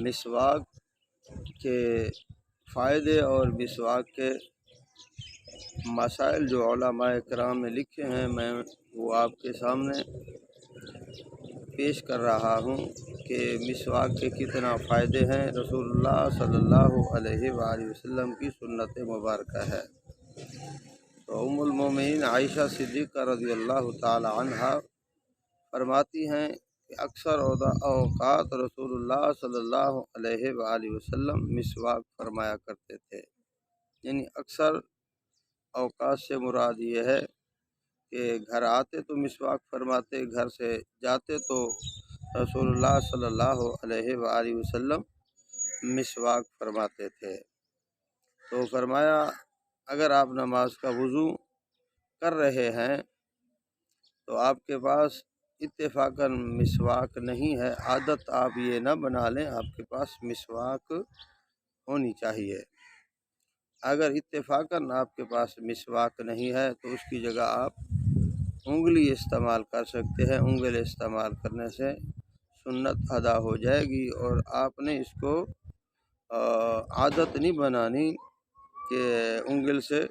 مسواک کے فائدے اور مسواک کے مسائل جو علماء کرام نے لکھے ہیں، میں وہ آپ کے سامنے پیش کر رہا ہوں کہ مسواک کے کتنا فائدے ہیں۔ رسول اللہ صلی اللہ علیہ وآلہ وسلم کی سنت مبارکہ ہے۔ تو ام المومنین عائشہ صدیقہ رضی اللہ تعالی عنہا فرماتی ہیں کہ اکثر اوقات رسول اللہ صلی اللہ علیہ وآلہ وسلم مسواک فرمایا کرتے تھے۔ یعنی اکثر اوقات سے مراد یہ ہے کہ گھر آتے تو مسواک فرماتے، گھر سے جاتے تو رسول اللہ صلی اللہ علیہ وآلہ وسلم مسواک فرماتے تھے۔ تو فرمایا اگر آپ نماز کا وضو کر رہے ہیں تو آپ کے پاس اتفاقاً مسواک نہیں ہے، عادت آپ یہ نہ بنا لیں، آپ کے پاس مسواک ہونی چاہیے۔ اگر اتفاقاً آپ کے پاس مسواک نہیں ہے تو اس کی جگہ آپ انگلی استعمال کر سکتے ہیں۔ انگلی استعمال کرنے سے سنت ادا ہو جائے گی، اور آپ نے اس کو عادت نہیں بنانی کہ انگل سے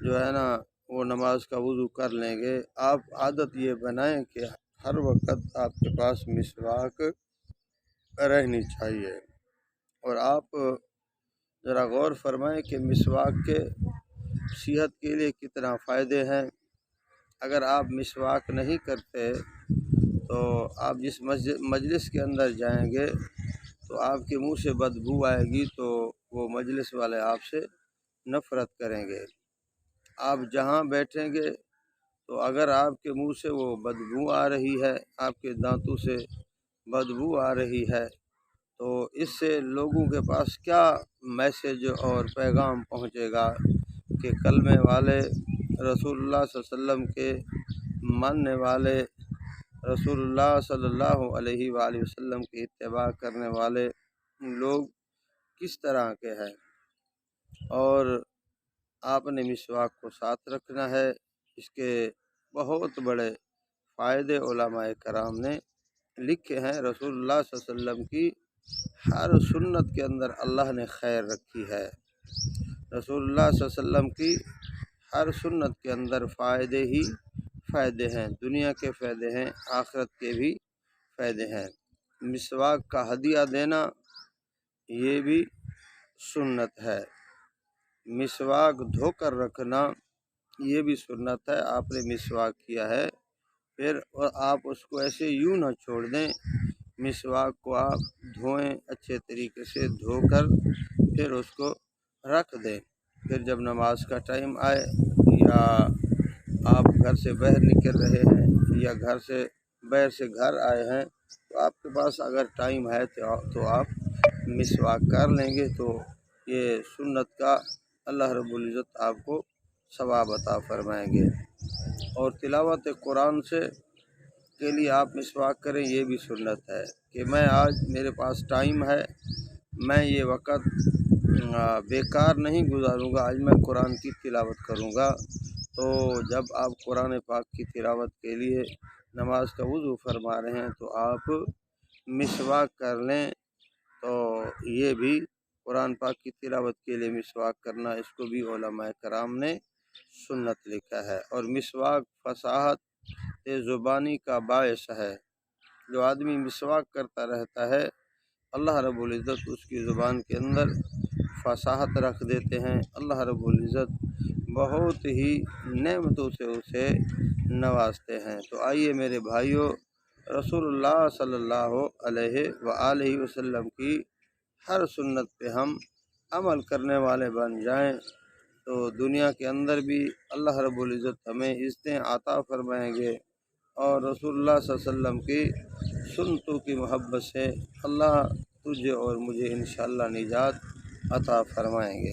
جو ہے نا وہ نماز کا وضو کر لیں گے۔ آپ عادت یہ بنائیں کہ ہر وقت آپ کے پاس مسواک رہنی چاہیے۔ اور آپ ذرا غور فرمائیں کہ مسواک کے صحت کے لیے کتنا فائدے ہیں۔ اگر آپ مسواک نہیں کرتے تو آپ جس مجلس کے اندر جائیں گے تو آپ کے منہ سے بدبو آئے گی، تو وہ مجلس والے آپ سے نفرت کریں گے۔ آپ جہاں بیٹھیں گے تو اگر آپ کے منہ سے وہ بدبو آ رہی ہے، آپ کے دانتوں سے بدبو آ رہی ہے، تو اس سے لوگوں کے پاس کیا میسج اور پیغام پہنچے گا کہ کلمے والے، رسول اللہ صلی اللہ علیہ وسلم کے ماننے والے، رسول اللہ صلی اللہ علیہ وآلہ وسلم کی اتباع کرنے والے لوگ کس طرح کے ہیں۔ اور آپ نے مسواک کو ساتھ رکھنا ہے۔ اس کے بہت بڑے فائدے علماء کرام نے لکھے ہیں۔ رسول اللہ صلی اللہ علیہ وسلم کی ہر سنت کے اندر اللہ نے خیر رکھی ہے۔ رسول اللہ صلی اللہ علیہ وسلم کی ہر سنت کے اندر فائدے ہی فائدے ہیں، دنیا کے فائدے ہیں، آخرت کے بھی فائدے ہیں۔ مسواک کا ہدیہ دینا یہ بھی سنت ہے۔ مسواک دھو کر رکھنا یہ بھی سنت ہے۔ آپ نے مسواک کیا ہے پھر آپ اس کو ایسے یوں نہ چھوڑ دیں، مسواک کو آپ دھوئیں، اچھے طریقے سے دھو کر پھر اس کو رکھ دیں۔ پھر جب نماز کا ٹائم آئے، یا آپ گھر سے باہر نکل رہے ہیں، یا گھر سے باہر سے گھر آئے ہیں، تو آپ کے پاس اگر ٹائم ہے تو آپ مسواک کر لیں گے، تو یہ سنت کا اللہ رب العزت آپ کو ثواب عطا فرمائیں گے۔ اور تلاوت قرآن سے کے لیے آپ مسواک کریں، یہ بھی سنت ہے کہ میں آج میرے پاس ٹائم ہے، میں یہ وقت بیکار نہیں گزاروں گا، آج میں قرآن کی تلاوت کروں گا۔ تو جب آپ قرآن پاک کی تلاوت کے لیے نماز کا وضو فرما رہے ہیں تو آپ مسواک کر لیں۔ تو یہ بھی قرآن پاک کی تلاوت کے لیے مسواک کرنا، اس کو بھی علماء کرام نے سنت لکھا ہے۔ اور مسواک فصاحت زبانی کا باعث ہے۔ جو آدمی مسواک کرتا رہتا ہے، اللہ رب العزت اس کی زبان کے اندر فصاحت رکھ دیتے ہیں۔ اللہ رب العزت بہت ہی نعمتوں سے اسے نوازتے ہیں۔ تو آئیے میرے بھائیوں، رسول اللہ صلی اللہ علیہ وآلہ وسلم کی ہر سنت پہ ہم عمل کرنے والے بن جائیں، تو دنیا کے اندر بھی اللہ رب العزت ہمیں عزتیں عطا فرمائیں گے، اور رسول اللہ صلی اللہ علیہ وسلم کی سنتوں کی محبت سے اللہ تجھے اور مجھے انشاءاللہ نجات عطا فرمائیں گے۔